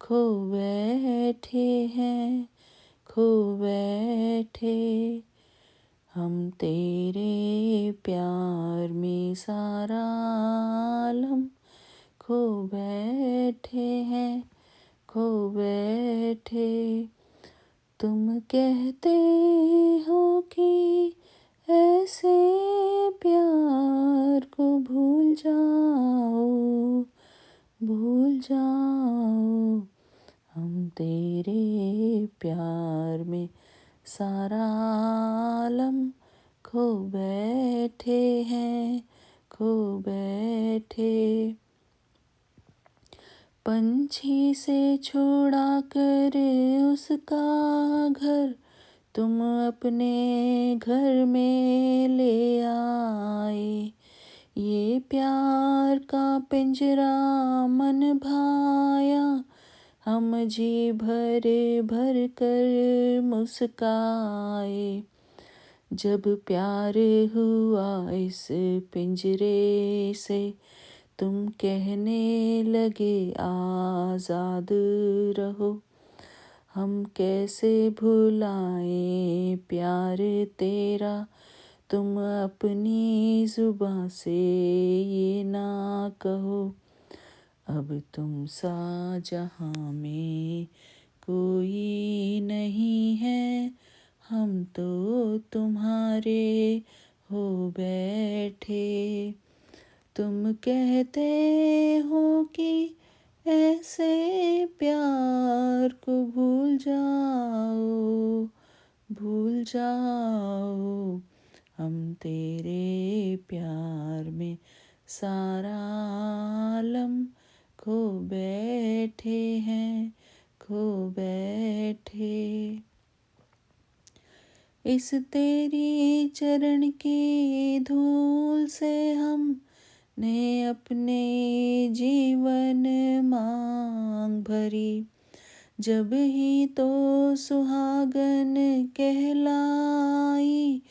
खो बैठे हैं, खो बैठे। हम तेरे प्यार में सारा आलम खो बैठे हैं, खो बैठे। तुम कहते हो कि ऐसे प्यार को भूल जाओ, भूल जाओ। हम तेरे प्यार में सारा आलम खो बैठे हैं, खो बैठे। पंछी से छोड़ा कर उसका घर तुम अपने घर में ले आए। ये प्यार का पिंजरा मन भाया, हम जी भर भर कर मुस्काए। जब प्यार हुआ इस पिंजरे से, तुम कहने लगे आज़ाद रहो। हम कैसे भुलाएं प्यार तेरा, तुम अपनी जुबां से ये ना कहो। अब तुम सा जहां में कोई नहीं है, हम तो तुम्हारे हो बैठे। तुम कहते हो कि ऐसे प्यार को भूल जाओ, भूल जाओ। हम तेरे प्यार में सारा आलम खो बैठे हैं, खो बैठे। इस तेरी चरण की धूल से हम ने अपने जीवन मांग भरी। जब ही तो सुहागन कहलाई,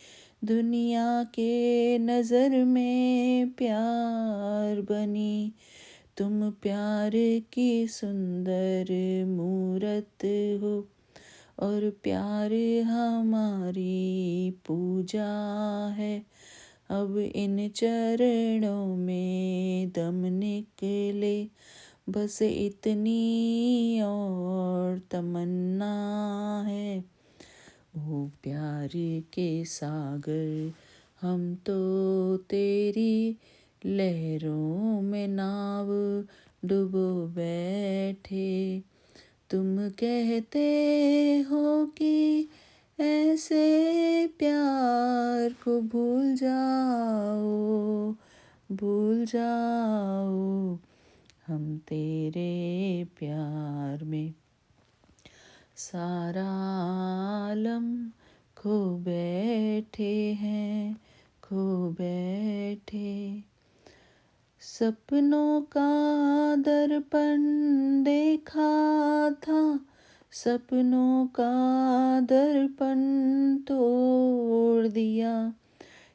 दुनिया के नज़र में प्यार बनी। तुम प्यार की सुंदर मूरत हो, और प्यार हमारी पूजा है। अब इन चरणों में दम निकले, बस इतनी और तमन्ना है। ओ प्यार के सागर, हम तो तेरी लहरों में नाव डुबो बैठे। तुम कहते हो कि ऐसे प्यार को भूल जाओ, भूल जाओ। हम तेरे प्यार में सारा आलम खो बैठे हैं, खो बैठे। सपनों का दर्पण देखा था, सपनों का दर्पण तोड़ दिया।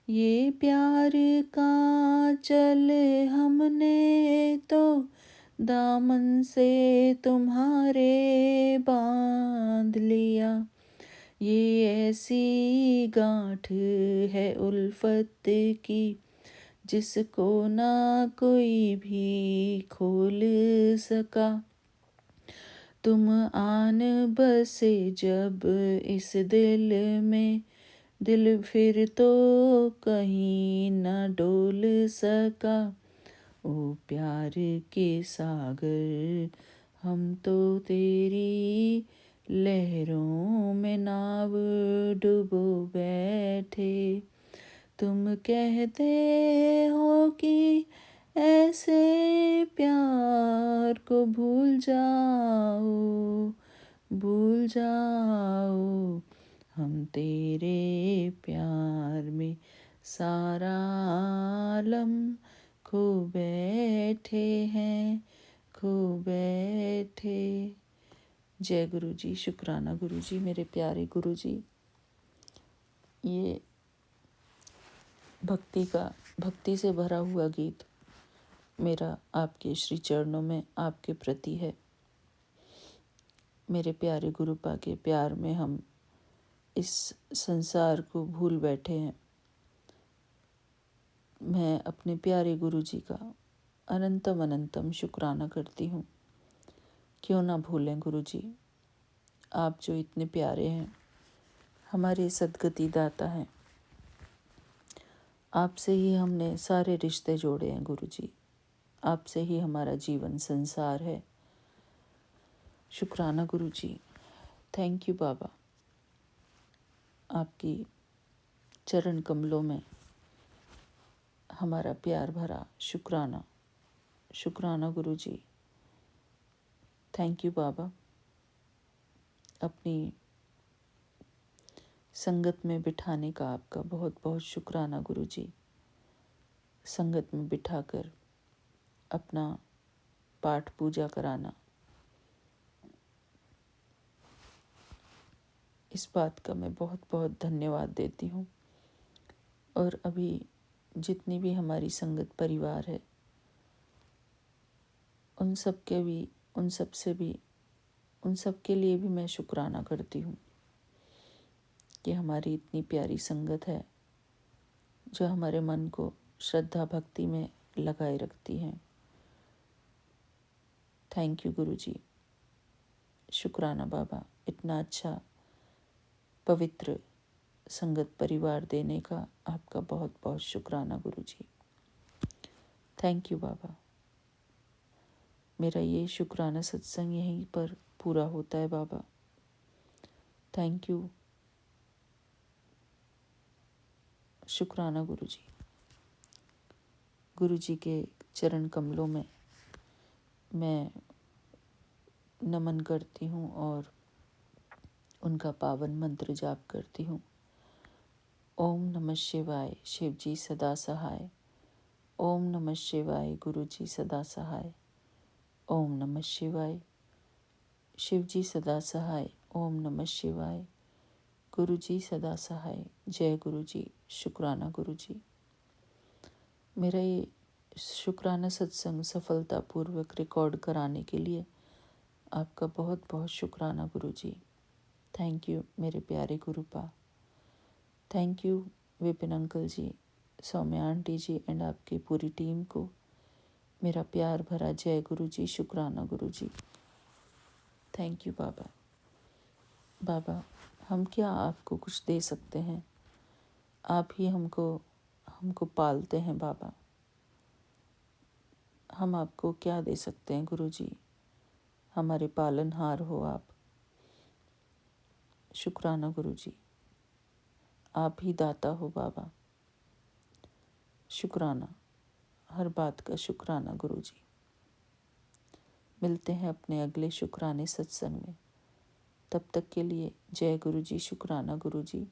ये प्यार का चल हमने तो दामन से तुम्हारे बांध लिया। ये ऐसी गांठ है उल्फत की, जिसको ना कोई भी खोल सका। तुम आन बसे जब इस दिल में, दिल फिर तो कहीं न डोल सका। ओ प्यार के सागर, हम तो तेरी लहरों में नाव डुबो बैठे। तुम कहते हो कि ऐसे प्यार को भूल जाओ, भूल जाओ। हम तेरे प्यार में सारा आलम खो बैठे हैं, खो बैठे। जय गुरु जी, शुक्राना गुरु जी, मेरे प्यारे गुरु जी। ये भक्ति से भरा हुआ गीत मेरा आपके श्री चरणों में आपके प्रति है। मेरे प्यारे गुरुपा के प्यार में हम इस संसार को भूल बैठे हैं। मैं अपने प्यारे गुरु जी का अनंतम अनंतम शुक्राना करती हूँ। क्यों ना भूलें गुरु जी, आप जो इतने प्यारे हैं, हमारे सद्गति दाता हैं। आपसे ही हमने सारे रिश्ते जोड़े हैं गुरु जी, आपसे ही हमारा जीवन संसार है। शुक्राना गुरु जी, थैंक यू बाबा। आपकी चरण कमलों में हमारा प्यार भरा शुक्राना, शुक्राना गुरु जी। थैंक यू बाबा। अपनी संगत में बिठाने का आपका बहुत बहुत शुक्राना गुरु जी। संगत में बिठाकर अपना पाठ पूजा कराना, इस बात का मैं बहुत बहुत धन्यवाद देती हूँ। और अभी जितनी भी हमारी संगत परिवार है, उन सब के लिए भी मैं शुक्राना करती हूँ कि हमारी इतनी प्यारी संगत है जो हमारे मन को श्रद्धा भक्ति में लगाए रखती हैं। थैंक यू गुरु जी, शुक्राना बाबा। इतना अच्छा पवित्र संगत परिवार देने का आपका बहुत बहुत शुक्राना गुरु जी। थैंक यू बाबा। मेरा ये शुक्राना सत्संग यहीं पर पूरा होता है बाबा। थैंक यू, शुक्राना गुरु जी। गुरु जी के चरण कमलों में मैं नमन करती हूँ और उनका पावन मंत्र जाप करती हूँ। ओम नमः शिवाय, शिव जी सदा सहाय। ओम नमः शिवाय, गुरु जी सदा सहाय। ओम नमः शिवाय, शिवजी सदा सहाय। ओम नमः शिवाय। गुरुजी सदा सहाय। जय गुरुजी। शुक्राना गुरुजी। मेरा ये शुक्राना सत्संग सफलतापूर्वक रिकॉर्ड कराने के लिए आपका बहुत बहुत शुक्राना गुरुजी। थैंक यू मेरे प्यारे गुरुपा। Thank you Vipin uncle ji, Saumya aunty ji and आपकी पूरी टीम को मेरा प्यार भरा जय गुरु जी। शुक्राना गुरु जी। थैंक यू बाबा। बाबा, हम क्या आपको कुछ दे सकते हैं? आप ही हमको हमको पालते हैं बाबा। हम आपको क्या दे सकते हैं गुरु जी? हमारे पालनहार हो आप। शुक्राना गुरु जी। आप ही दाता हो बाबा। शुक्राना, हर बात का शुक्राना गुरु जी। मिलते हैं अपने अगले शुक्राने सत्संग में। तब तक के लिए जय गुरु जी। शुक्राना गुरु जी।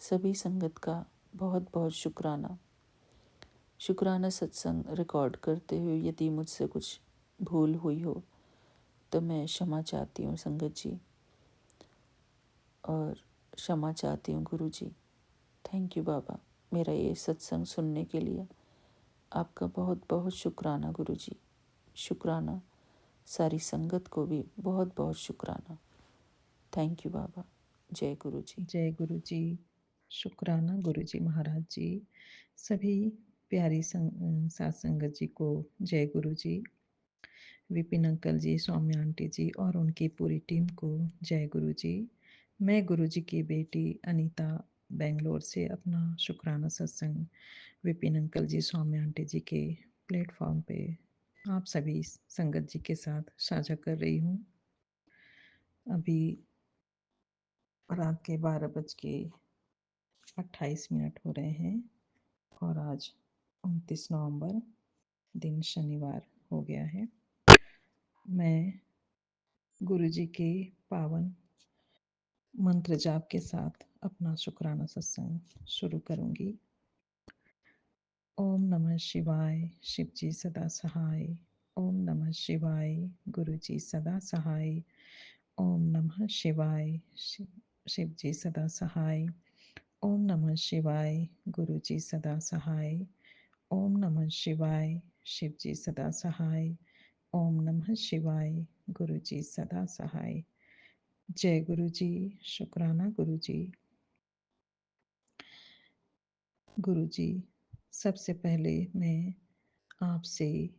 सभी संगत का बहुत बहुत शुक्राना। शुक्राना सत्संग रिकॉर्ड करते हुए यदि मुझसे कुछ भूल हुई हो तो मैं क्षमा चाहती हूँ संगत जी, और क्षमा चाहती हूँ गुरु जी। थैंक यू बाबा, मेरा ये सत्संग सुनने के लिए आपका बहुत बहुत शुक्राना गुरु जी। शुक्राना, सारी संगत को भी बहुत बहुत शुक्राना। थैंक यू बाबा। जय गुरु जी। जय गुरु जी। शुक्राना गुरु जी महाराज जी। सभी प्यारी साथ संगत जी को जय गुरु जी। विपिन अंकल जी, सौम्या आंटी जी और उनकी पूरी टीम को जय गुरु जी। मैं गुरु जी की बेटी अनीता बेंगलोर से अपना शुक्राना सत्संग विपिन अंकल जी, सौम्या आंटी जी के प्लेटफॉर्म पे आप सभी संगत जी के साथ साझा कर रही हूँ। अभी रात के 12:28 हो रहे हैं और आज 29 नवंबर दिन शनिवार हो गया है। मैं गुरु जी के पावन मंत्र जाप के साथ अपना शुक्राना सत्संग शुरू करूंगी। ओम नमः शिवाय। शिव जी सदा सहाय। ओम नमः शिवाय। गुरु जी सदा सहाय। ओम नमः शिवाय। शिव जी सदा सहाय। ओम नमः शिवाय। गुरु जी सदा सहाय। ओम नमः शिवाय। शिव जी सदा सहाय। ओम नमः शिवाय। गुरु जी सदा सहाय। जय गुरु जी। शुक्राना गुरु जी। गुरु जी, सबसे पहले मैं आपसे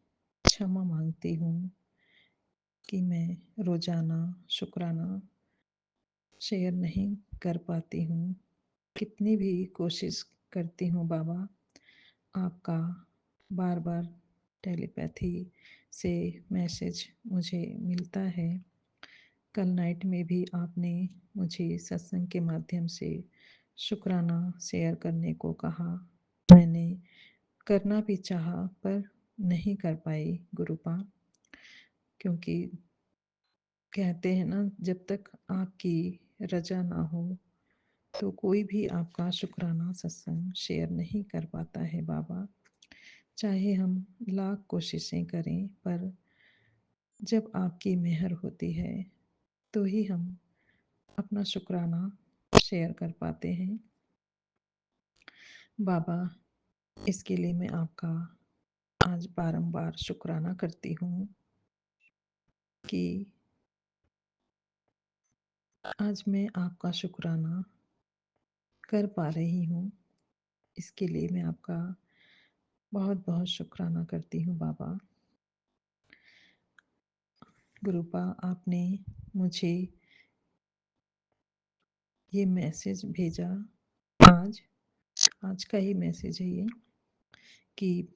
क्षमा मांगती हूँ कि मैं रोजाना शुक्राना शेयर नहीं कर पाती हूँ। कितनी भी कोशिश करती हूँ बाबा, आपका बार बार टेलीपैथी से मैसेज मुझे मिलता है। कल नाइट में भी आपने मुझे सत्संग के माध्यम से शुक्राना शेयर करने को कहा। मैंने करना भी चाहा पर नहीं कर पाई गुरुपा, क्योंकि कहते हैं ना, जब तक आपकी रजा ना हो तो कोई भी आपका शुक्राना सत्संग शेयर नहीं कर पाता है बाबा। चाहे हम लाख कोशिशें करें, पर जब आपकी मेहर होती है तो ही हम अपना शुक्राना शेयर कर पाते हैं बाबा। इसके लिए मैं आपका आज बारंबार शुक्राना करती हूँ कि आज मैं आपका शुक्राना कर पा रही हूँ। इसके लिए मैं आपका बहुत बहुत शुक्राना करती हूँ बाबा। गुरुपा, आपने मुझे ये मैसेज भेजा आज आज का ही मैसेज है ये, कि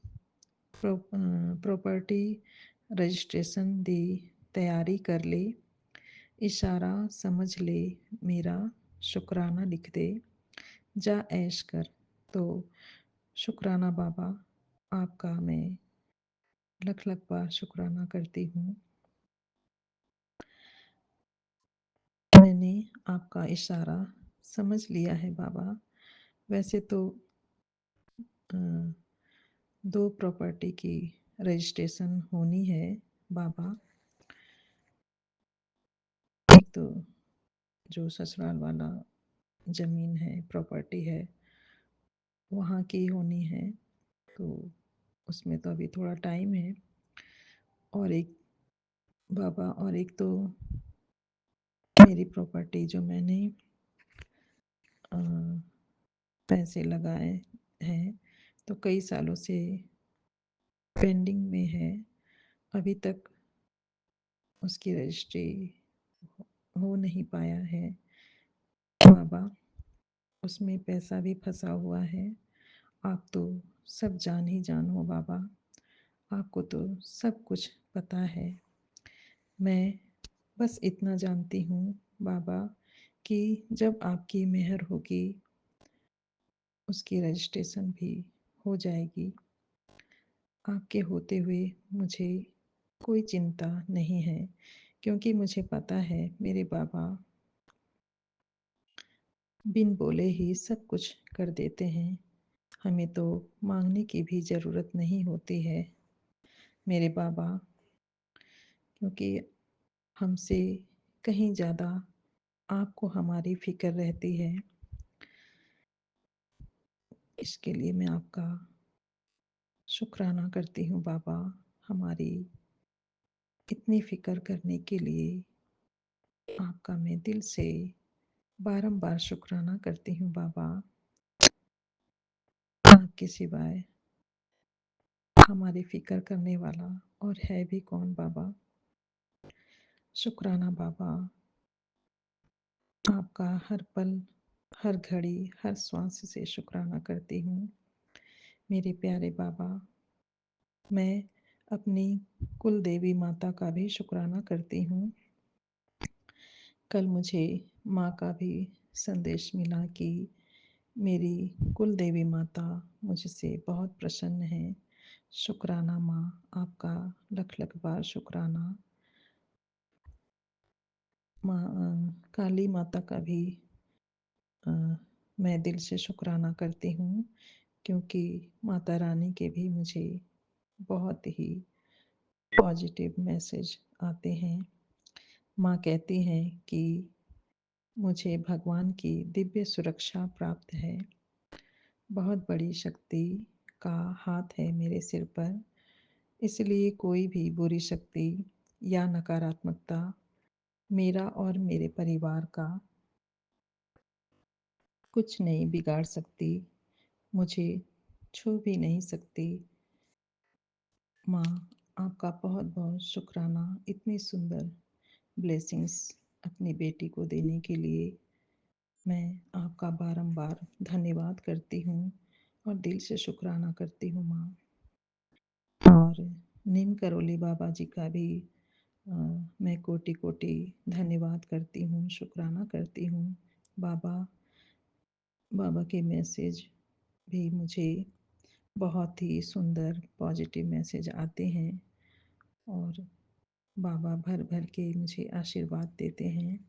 प्रॉपर्टी रजिस्ट्रेशन दी तैयारी कर ले, इशारा समझ ले, मेरा शुक्राना लिख दे, जा ऐश कर। तो शुक्राना बाबा, आपका मैं लख लख बार शुक्राना करती हूँ। मैंने आपका इशारा समझ लिया है बाबा। वैसे तो 2 प्रॉपर्टी की रजिस्ट्रेशन होनी है बाबा, तो जो ससुराल वाला ज़मीन है, प्रॉपर्टी है, वहाँ की होनी है, तो उसमें तो अभी थोड़ा टाइम है। और एक बाबा, और एक तो मेरी प्रॉपर्टी जो मैंने अ, पैसे लगाए हैं, तो कई सालों से पेंडिंग में है, अभी तक उसकी रजिस्ट्री हो नहीं पाया है। बाबा, उसमें पैसा भी फँसा हुआ है। आप तो सब जान ही जान हो बाबा, आपको तो सब कुछ पता है। मैं बस इतना जानती हूँ बाबा कि जब आपकी मेहर होगी, उसकी रजिस्ट्रेशन भी हो जाएगी। आपके होते हुए मुझे कोई चिंता नहीं है, क्योंकि मुझे पता है मेरे बाबा बिन बोले ही सब कुछ कर देते हैं। हमें तो मांगने की भी ज़रूरत नहीं होती है मेरे बाबा, क्योंकि हमसे कहीं ज़्यादा आपको हमारी फ़िक्र रहती है। इसके लिए मैं आपका शुक्राना करती हूँ बाबा, हमारी इतनी फ़िक्र करने के लिए आपका मैं दिल से बारंबार शुक्राना करती हूँ बाबा। आपके सिवाय हमारी फ़िक्र करने वाला और है भी कौन बाबा। शुक्राना बाबा, आपका हर पल, हर घड़ी, हर श्वास से शुक्राना करती हूँ मेरे प्यारे बाबा। मैं अपनी कुल देवी माता का भी शुक्राना करती हूँ। कल मुझे माँ का भी संदेश मिला कि मेरी कुल देवी माता मुझसे बहुत प्रसन्न है। शुक्राना माँ, आपका लख लख बार शुक्राना। माँ काली माता का भी अ, मैं दिल से शुक्राना करती हूँ, क्योंकि माता रानी के भी मुझे बहुत ही पॉजिटिव मैसेज आते हैं। माँ कहती हैं कि मुझे भगवान की दिव्य सुरक्षा प्राप्त है। बहुत बड़ी शक्ति का हाथ है मेरे सिर पर, इसलिए कोई भी बुरी शक्ति या नकारात्मकता मेरा और मेरे परिवार का कुछ नहीं बिगाड़ सकती, मुझे छू भी नहीं सकती। माँ, आपका बहुत बहुत शुक्राना इतनी सुंदर ब्लेसिंग्स अपनी बेटी को देने के लिए। मैं आपका बारंबार धन्यवाद करती हूँ और दिल से शुक्राना करती हूँ माँ। और नीम करोली बाबा जी का भी अ, मैं कोटि कोटि धन्यवाद करती हूँ, शुक्राना करती हूँ। बाबा बाबा के मैसेज भी मुझे बहुत ही सुंदर पॉजिटिव मैसेज आते हैं, और बाबा भर भर के मुझे आशीर्वाद देते हैं,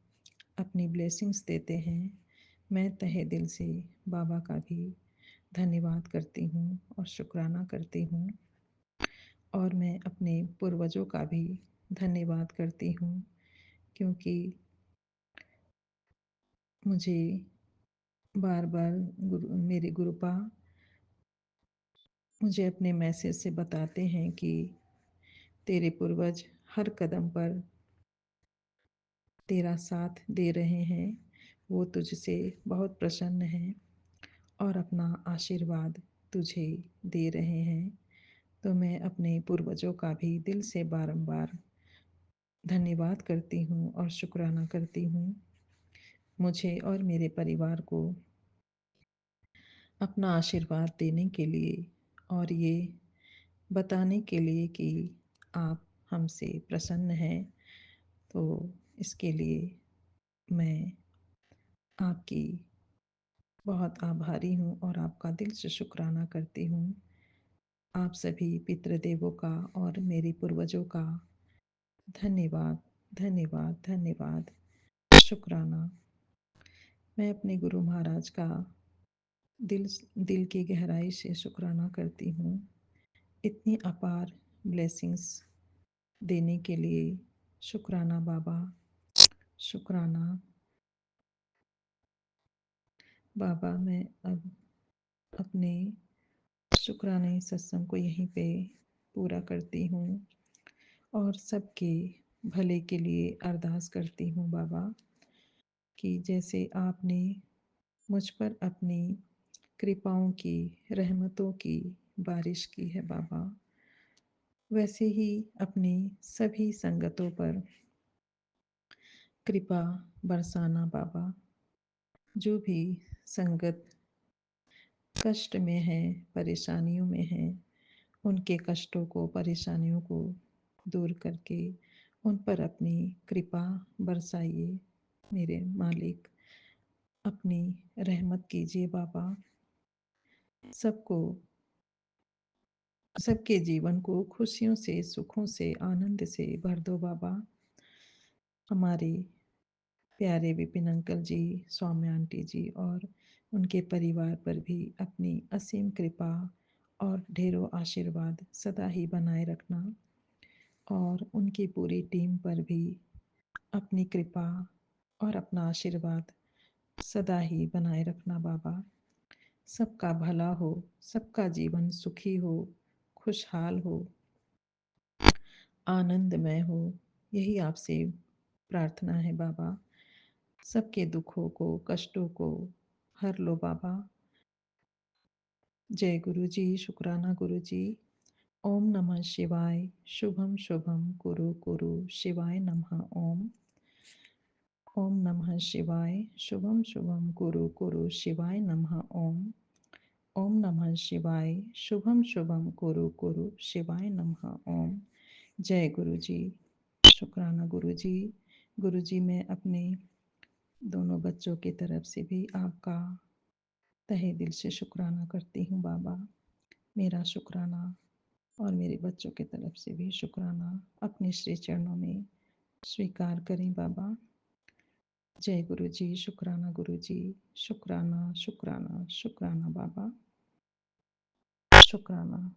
अपनी ब्लेसिंग्स देते हैं। मैं तहे दिल से बाबा का भी धन्यवाद करती हूँ और शुक्राना करती हूँ, और मैं अपने पूर्वजों का भी धन्यवाद करती हूँ, क्योंकि मुझे बार बार मेरे गुरुपा मुझे अपने मैसेज से बताते हैं कि तेरे पूर्वज हर कदम पर तेरा साथ दे रहे हैं, वो तुझसे बहुत प्रसन्न हैं और अपना आशीर्वाद तुझे दे रहे हैं। तो मैं अपने पूर्वजों का भी दिल से बारंबार धन्यवाद करती हूँ और शुक्राना करती हूँ, मुझे और मेरे परिवार को अपना आशीर्वाद देने के लिए, और ये बताने के लिए कि आप हमसे प्रसन्न हैं। तो इसके लिए मैं आपकी बहुत आभारी हूँ और आपका दिल से शुक्राना करती हूँ। आप सभी पितृदेवों का और मेरे पूर्वजों का धन्यवाद, धन्यवाद, धन्यवाद, शुक्राना। मैं अपने गुरु महाराज का दिल दिल की गहराई से शुक्राना करती हूँ, इतनी अपार ब्लेसिंग्स देने के लिए। शुक्राना बाबा, शुक्राना। बाबा, मैं अब अपने शुक्राने सत्संग को यहीं पे पूरा करती हूँ और सबके भले के लिए अरदास करती हूँ बाबा, कि जैसे आपने मुझ पर अपनी कृपाओं की, रहमतों की बारिश की है बाबा, वैसे ही अपनी सभी संगतों पर कृपा बरसाना बाबा। जो भी संगत कष्ट में है, परेशानियों में है, उनके कष्टों को, परेशानियों को दूर करके उन पर अपनी कृपा बरसाइए मेरे मालिक। अपनी रहमत कीजिए बाबा। सबको, सबके जीवन को खुशियों से, सुखों से, आनंद से भर दो बाबा। हमारे प्यारे विपिन अंकल जी, सौम्या आंटी जी और उनके परिवार पर भी अपनी असीम कृपा और ढेरों आशीर्वाद सदा ही बनाए रखना, और उनकी पूरी टीम पर भी अपनी कृपा और अपना आशीर्वाद सदा ही बनाए रखना बाबा। सबका भला हो, सबका जीवन सुखी हो, खुशहाल हो, आनंदमय हो, यही आपसे प्रार्थना है बाबा। सबके दुखों को, कष्टों को हर लो बाबा। जय गुरु जी, शुक्राना गुरु जी। ओम नमः शिवाय। शुभम शुभम कुरु कुरु शिवाय नमः। ओम। ओम नमः शिवाय। शुभम शुभम कुरु कुरु शिवाय नमः। ओम। ओम नमः शिवाय। शुभम शुभम कुरु कुरु शिवाय नमः। ओम। जय गुरु जी, शुक्राना गुरु जी। गुरु जी, मैं अपने दोनों बच्चों की तरफ से भी आपका तहे दिल से शुक्राना करती हूँ बाबा। मेरा शुक्राना और मेरे बच्चों की तरफ से भी शुक्राना अपने श्री चरणों में स्वीकार करें बाबा। जय गुरु जी, शुक्राना गुरु जी। शुक्राना शुक्राना शुक्राना बाबा, शुक्राना।